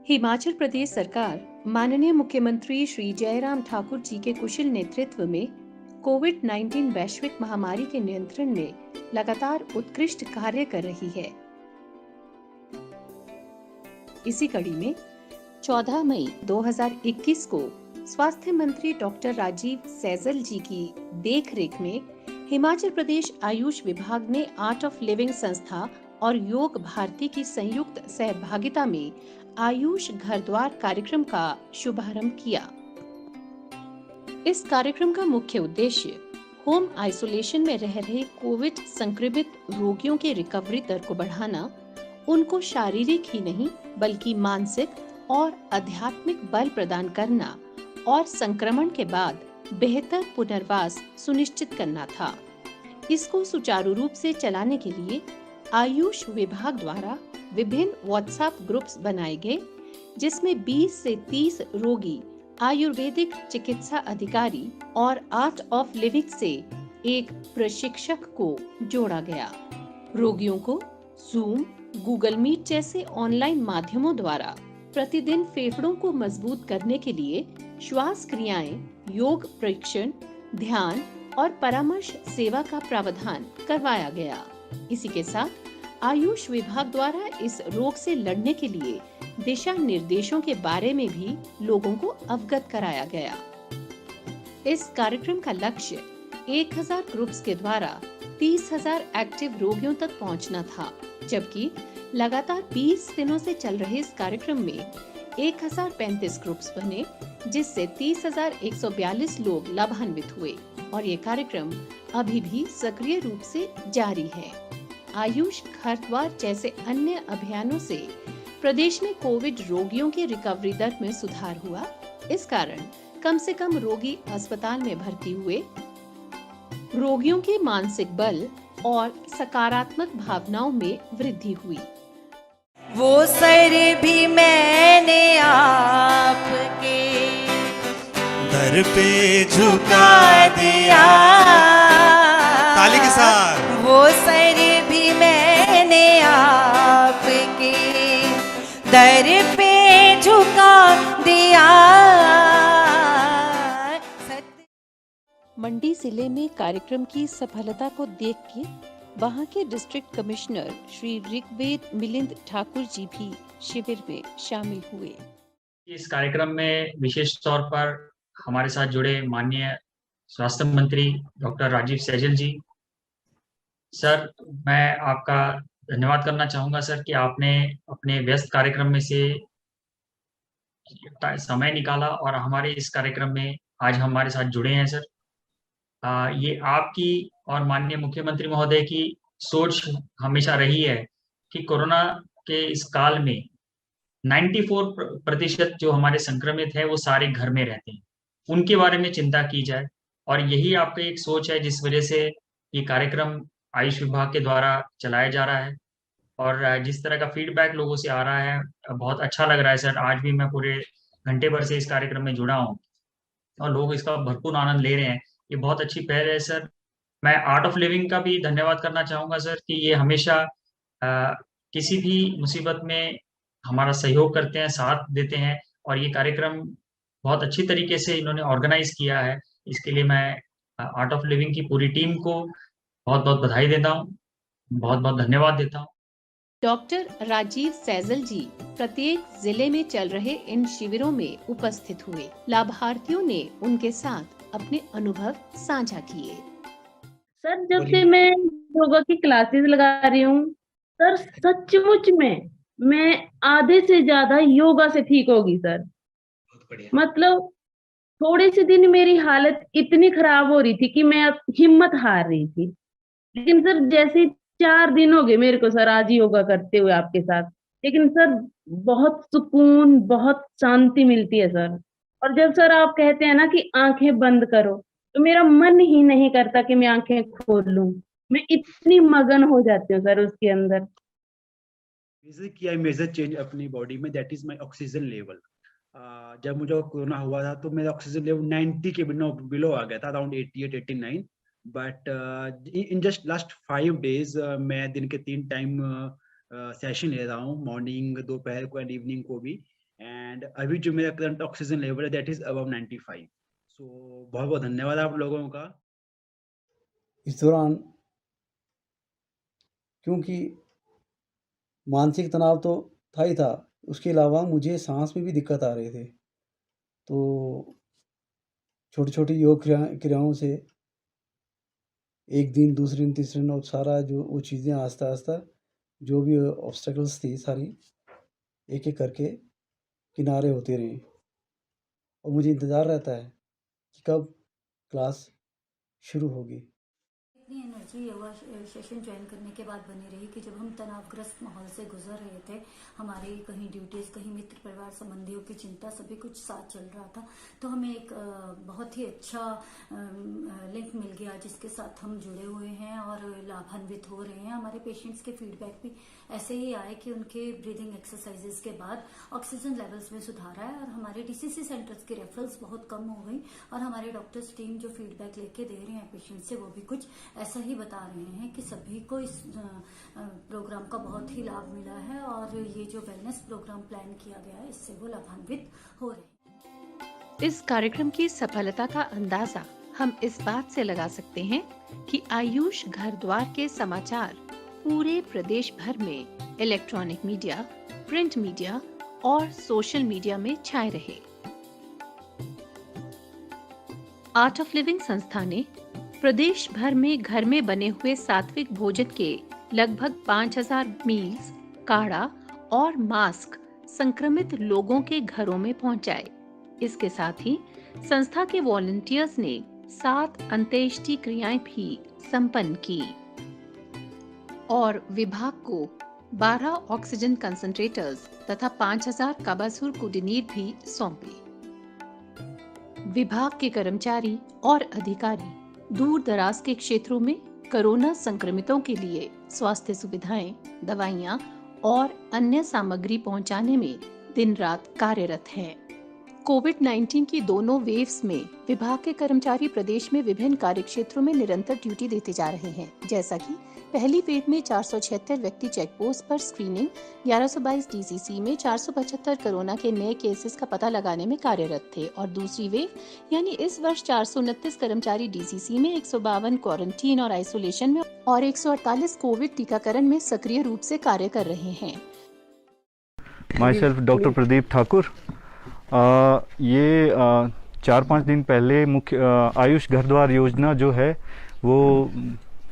हिमाचल प्रदेश सरकार माननीय मुख्यमंत्री श्री जयराम ठाकुर जी के कुशल नेतृत्व में कोविड-19 वैश्विक महामारी के नियंत्रण में लगातार उत्कृष्ट कार्य कर रही है। इसी कड़ी में 14 मई 2021 को स्वास्थ्य मंत्री डॉक्टर राजीव सैजल जी की देखरेख में हिमाचल प्रदेश आयुष विभाग ने आर्ट ऑफ लिविंग संस्था और योग भारती की संयुक्त सहभागिता में आयुष घर द्वार कार्यक्रम का शुभारंभ किया। इस कार्यक्रम का मुख्य उद्देश्य होम आइसोलेशन में रह रहे कोविड संक्रमित रोगियों के रिकवरी दर को बढ़ाना, उनको शारीरिक ही नहीं बल्कि मानसिक और आध्यात्मिक बल प्रदान करना और संक्रमण के बाद बेहतर पुनर्वास सुनिश्चित करना था। इसको सुचारू रूप से चलाने के लिए आयुष विभाग द्वारा विभिन्न व्हाट्सएप ग्रुप्स बनाए गए, जिसमें 20 से 30 रोगी, आयुर्वेदिक चिकित्सा अधिकारी और आर्ट ऑफ लिविंग से एक प्रशिक्षक को जोड़ा गया। रोगियों को जूम, गूगल मीट जैसे ऑनलाइन माध्यमों द्वारा प्रतिदिन फेफड़ों को मजबूत करने के लिए श्वास क्रियाएं, योग प्रशिक्षण, ध्यान और परामर्श सेवा का प्रावधान करवाया गया। इसी के साथ आयुष विभाग द्वारा इस रोग से लड़ने के लिए दिशा निर्देशों के बारे में भी लोगों को अवगत कराया गया। इस कार्यक्रम का लक्ष्य 1000 ग्रुप्स के द्वारा 30,000 एक्टिव रोगियों तक पहुंचना था, जबकि लगातार 20 दिनों से चल रहे इस कार्यक्रम में 1035 ग्रुप्स बने, जिससे 30,142 लोग लाभान्वित हुए और ये कार्यक्रम अभी भी सक्रिय रूप से जारी है। आयुष घर द्वार जैसे अन्य अभियानों से प्रदेश में कोविड रोगियों की रिकवरी दर में सुधार हुआ। इस कारण कम से कम रोगी अस्पताल में भर्ती हुए, रोगियों के मानसिक बल और सकारात्मक भावनाओं में वृद्धि हुई। वो सर भी मैंने आपके दर पे झुका दिया। ताली के साथ। वो सर भी मैंने आपके दर पे झुका दिया। मंडी जिले में कार्यक्रम की सफलता को देख के वहां के डिस्ट्रिक्ट कमिश्नर श्री ऋग्वेद मिलिंद ठाकुर जी भी शिविर में शामिल हुए। इस कार्यक्रम में विशेष तौर पर हमारे साथ जुड़े माननीय स्वास्थ्य मंत्री डॉक्टर राजीव सैजल जी। सर, मैं आपका धन्यवाद करना चाहूँगा सर कि आपने अपने व्यस्त कार्यक्रम में से समय निकाला और हमारे इस कार्यक्रम में आज हमारे साथ जुड़े हैं सर। ये आपकी और माननीय मुख्यमंत्री महोदय की सोच हमेशा रही है कि कोरोना के इस काल में 94% जो हमारे संक्रमित है वो सारे घर में रहते हैं, उनके बारे में चिंता की जाए और यही आपकी एक सोच है जिस वजह से ये कार्यक्रम आयुष विभाग के द्वारा चलाया जा रहा है। और जिस तरह का फीडबैक लोगों से आ रहा है बहुत अच्छा लग रहा है सर। आज भी मैं पूरे घंटे भर से इस कार्यक्रम में जुड़ा हूँ और लोग इसका भरपूर आनंद ले रहे हैं। ये बहुत अच्छी पहल है सर। मैं आर्ट ऑफ लिविंग का भी धन्यवाद करना चाहूँगा सर कि ये हमेशा किसी भी मुसीबत में हमारा सहयोग करते हैं, साथ देते हैं और ये कार्यक्रम बहुत अच्छी तरीके से इन्होंने ऑर्गेनाइज किया है। इसके लिए मैं आर्ट ऑफ लिविंग की पूरी टीम को बहुत-बहुत बधाई देता हूँ, बहुत-बहुत धन्यवाद देता हूँ। डॉक्टर राजीव सैजल जी प्रत्येक जिले में चल रहे इन शिविरों में उपस्थित हुए। लाभार्थियों ने उनके साथ अपने अनुभव साझा किए। सर, जब से मैं योगा की क्लासेस लगा रही हूँ सर, सचमुच में मैं आधे से ज्यादा योगा से ठीक होगी सर। मतलब थोड़े से दिन मेरी हालत इतनी खराब हो रही थी कि मैं अब हिम्मत हार रही थी, लेकिन सर जैसे 4 दिन हो गए मेरे को सर आज योगा करते हुए आपके साथ, लेकिन सर बहुत सुकून, बहुत शांति मिलती है सर। और जब सर आप कहते हैं ना कि आंखें बंद करो, तो मेरा मन ही नहीं करता कि मैं आंखें खोल लूं। मैं इतनी मगन हो जाती हूँ सर उसके अंदर। किया मेजर चेंज अपनी बॉडी में, that is my oxygen level. जब मुझे कोरोना हुआ था तो मेरा ऑक्सीजन लेवल 90 के बिलो आ गया था, around 88 89। But in just last 5 days मैं दिन के 3 टाइम सेशन ले रहा हूँ, मॉर्निंग, दोपहर को एंड इवनिंग को भी। एंड अभी जो मेरा करंट ऑक्सीजन लेवल है दैट इज अबव 95। सो बहुत बहुत धन्यवाद आप लोगों का। इस दौरान क्योंकि मानसिक तनाव तो था ही था, उसके अलावा मुझे सांस में भी दिक्कत आ रही थी। तो छोटी छोटी योग क्रियाओं से एक दिन, दूसरे दिन, तीसरे दिन, और सारा जो वो चीज़ें आस्ता आस्ता जो भी ऑब्स्टेकल्स थी सारी एक एक करके किनारे होते रहे। और मुझे इंतज़ार रहता है कि कब क्लास शुरू होगी। इतनी एनर्जी योगा सेशन ज्वाइन करने के बाद बनी रही कि जब हम तनावग्रस्त माहौल से गुजर रहे थे, हमारी कहीं ड्यूटीज, कहीं मित्र परिवार संबंधियों की चिंता, सभी कुछ साथ चल रहा था, तो हमें एक बहुत ही अच्छा लिंक मिल गया जिसके साथ हम जुड़े हुए हैं और लाभान्वित हो रहे हैं। हमारे पेशेंट्स के फीडबैक भी ऐसे ही आए कि उनके ब्रीदिंग एक्सरसाइजेस के बाद ऑक्सीजन लेवल्स में सुधार आया और हमारे डीसीसी सेंटर्स की रेफरल्स बहुत कम हो गई और हमारे डॉक्टर्स टीम जो फीडबैक लेके दे रहे हैं पेशेंट से, वो भी कुछ ऐसा ही बता रहे हैं कि सभी को इस प्रोग्राम का बहुत ही लाभ मिला है और ये जो वेलनेस प्रोग्राम प्लान किया गया है इससे वो लाभान्वित हो रहे हैं। इस कार्यक्रम की सफलता का अंदाजा हम इस बात से लगा सकते हैं कि आयुष घर द्वार के समाचार पूरे प्रदेश भर में इलेक्ट्रॉनिक मीडिया, प्रिंट मीडिया और सोशल मीडिया में छाए रहे। आर्ट ऑफ लिविंग संस्था ने प्रदेश भर में घर में बने हुए सात्विक भोजन के लगभग 5000 मील्स, काढ़ा और मास्क संक्रमित लोगों के घरों में पहुंचाए। इसके साथ ही संस्था के वॉलंटियर्स ने 7 अंत्येष्टि क्रियाएं भी संपन्न की और विभाग को 12 ऑक्सीजन कंसंट्रेटर्स तथा 5000 काबासुर कुडिनीर भी सौंपे। विभाग के कर्मचारी और अधिकारी दूर दराज के क्षेत्रों में कोरोना संक्रमितों के लिए स्वास्थ्य सुविधाएं, दवाइयां और अन्य सामग्री पहुंचाने में दिन रात कार्यरत हैं। कोविड-19 की दोनों वेव्स में विभाग के कर्मचारी प्रदेश में विभिन्न कार्यक्षेत्रों में निरंतर ड्यूटी देते जा रहे हैं। जैसा कि पहली वेव में 476 व्यक्ति चेकपोस्ट पर स्क्रीनिंग, 1122 डीसीसी में 475 कोरोना के नए केसेस का पता लगाने में कार्यरत थे और दूसरी वेव यानी इस वर्ष 429 कर्मचारी डीसीसी में, 152 क्वारंटीन और आइसोलेशन में और 148 कोविड टीकाकरण में सक्रिय रूप से कार्य कर रहे हैं। Myself doctor Pradeep Thakur. ये 4-5 दिन पहले मुख्य आयुष घर द्वार योजना जो है वो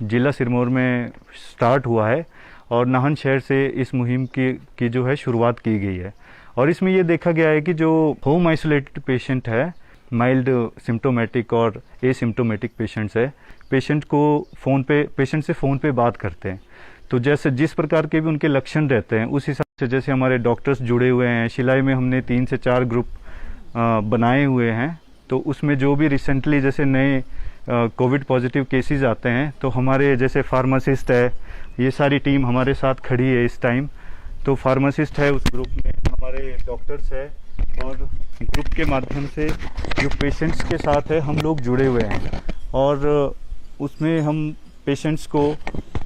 जिला सिरमौर में स्टार्ट हुआ है और नाहन शहर से इस मुहिम की जो है शुरुआत की गई है। और इसमें ये देखा गया है कि जो होम आइसोलेटेड पेशेंट है, माइल्ड सिम्टोमेटिक और एसिम्टोमेटिक पेशेंट्स है, पेशेंट से फ़ोन पे बात करते हैं। तो जैसे जिस प्रकार के भी उनके लक्षण रहते हैं उस हिसाब से जैसे हमारे डॉक्टर्स जुड़े हुए हैं। शिलाई में हमने 3 से 4 ग्रुप बनाए हुए हैं। तो उसमें जो भी रिसेंटली जैसे नए कोविड पॉजिटिव केसेस आते हैं तो हमारे जैसे फार्मासिस्ट है, ये सारी टीम हमारे साथ खड़ी है इस टाइम। तो फार्मासिस्ट है उस ग्रुप में, हमारे डॉक्टर्स है और ग्रुप के माध्यम से जो पेशेंट्स के साथ है हम लोग जुड़े हुए हैं और उसमें हम पेशेंट्स को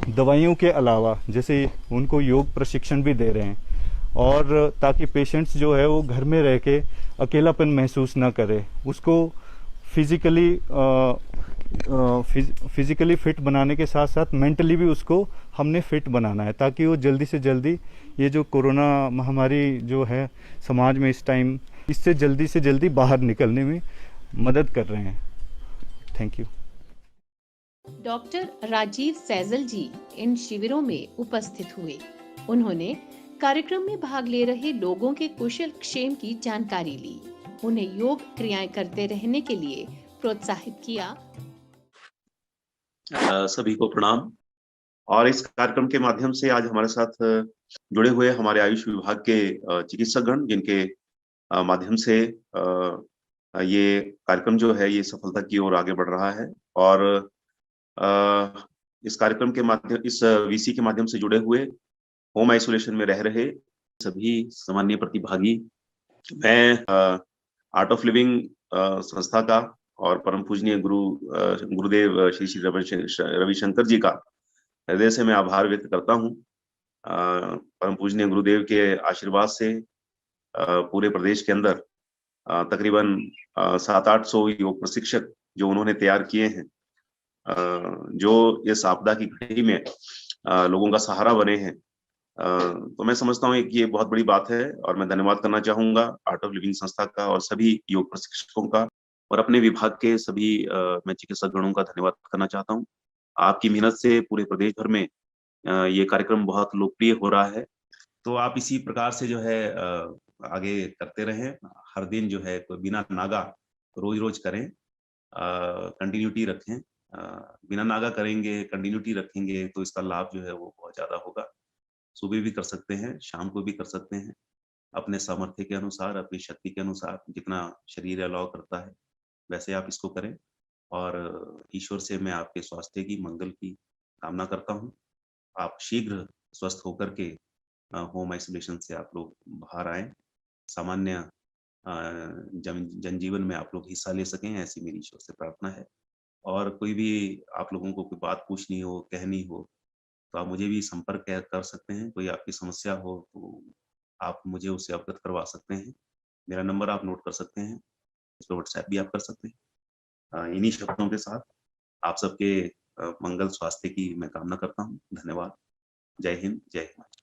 दवाइयों के अलावा जैसे उनको योग प्रशिक्षण भी दे रहे हैं और ताकि पेशेंट्स जो है वो घर में रह के अकेलापन महसूस ना करे, उसको फिजिकली फिट बनाने के साथ साथ मेंटली भी उसको हमने फिट बनाना है ताकि वो जल्दी से जल्दी ये जो कोरोना महामारी जो है समाज में इस टाइम, इससे जल्दी से जल्दी बाहर निकलने में मदद कर रहे हैं। Thank you. Doctor Rajeev Saijal ji इन शिविरों में उपस्थित हुए। उन्होंने कार्यक्रम में भाग ले रहे लोगों के कुशल क्षेम की जानकारी ली, उन्हें योग क्रियाएं करते रहने के लिए प्रोत्साहित किया। सभी को प्रणाम। और इस कार्यक्रम के माध्यम से आज हमारे साथ जुड़े हुए हमारे आयुष विभाग के चिकित्सकगण, जिनके माध्यम से ये कार्यक्रम जो है ये सफलता की ओर आगे बढ़ रहा है। और इस कार्यक्रम के माध्यम, इस वीसी के माध्यम से जुड़े हुए होम आइसोलेशन में रह रहे सभी सामान्य प्रतिभागी, मैं आर्ट ऑफ लिविंग संस्था का और परम पूजनीय गुरुदेव श्री श्री रविशंकर जी का हृदय से मैं आभार व्यक्त करता हूँ। परम पूजनीय गुरुदेव के आशीर्वाद से पूरे प्रदेश के अंदर तकरीबन 700-800 योग प्रशिक्षक जो उन्होंने तैयार किए हैं, जो इस आपदा की घड़ी में लोगों का सहारा बने हैं। तो मैं समझता हूँ कि ये बहुत बड़ी बात है और मैं धन्यवाद करना चाहूंगा आर्ट ऑफ लिविंग संस्था का और सभी योग प्रशिक्षकों का और अपने विभाग के सभी मैं चिकित्सक गणों का धन्यवाद करना चाहता हूँ। आपकी मेहनत से पूरे प्रदेश भर में ये कार्यक्रम बहुत लोकप्रिय हो रहा है। तो आप इसी प्रकार से जो है आगे करते रहें। हर दिन जो है कोई बिना नागा रोज करें, कंटिन्यूटी रखें। बिना नागा करेंगे, कंटिन्यूटी रखेंगे तो इसका लाभ जो है वो बहुत ज्यादा होगा। सुबह भी कर सकते हैं, शाम को भी कर सकते हैं, अपने सामर्थ्य के अनुसार, अपनी शक्ति के अनुसार, जितना शरीर अलाउ करता है वैसे आप इसको करें। और ईश्वर से मैं आपके स्वास्थ्य की, मंगल की कामना करता हूँ। आप शीघ्र स्वस्थ होकर के होम आइसोलेशन से आप लोग बाहर आए, सामान्य जनजीवन में आप लोग हिस्सा ले सकें, ऐसी मेरी ईश्वर से प्रार्थना है। और कोई भी आप लोगों को कोई बात पूछनी हो, कहनी हो, तो आप मुझे भी संपर्क कर सकते हैं। कोई आपकी समस्या हो तो आप मुझे उससे अवगत करवा सकते हैं। मेरा नंबर आप नोट कर सकते हैं, इस पर व्हाट्सएप भी आप कर सकते हैं। इन्हीं शब्दों के साथ आप सबके मंगल स्वास्थ्य की मैं कामना करता हूँ। धन्यवाद। जय हिंद, जय हिमाचल।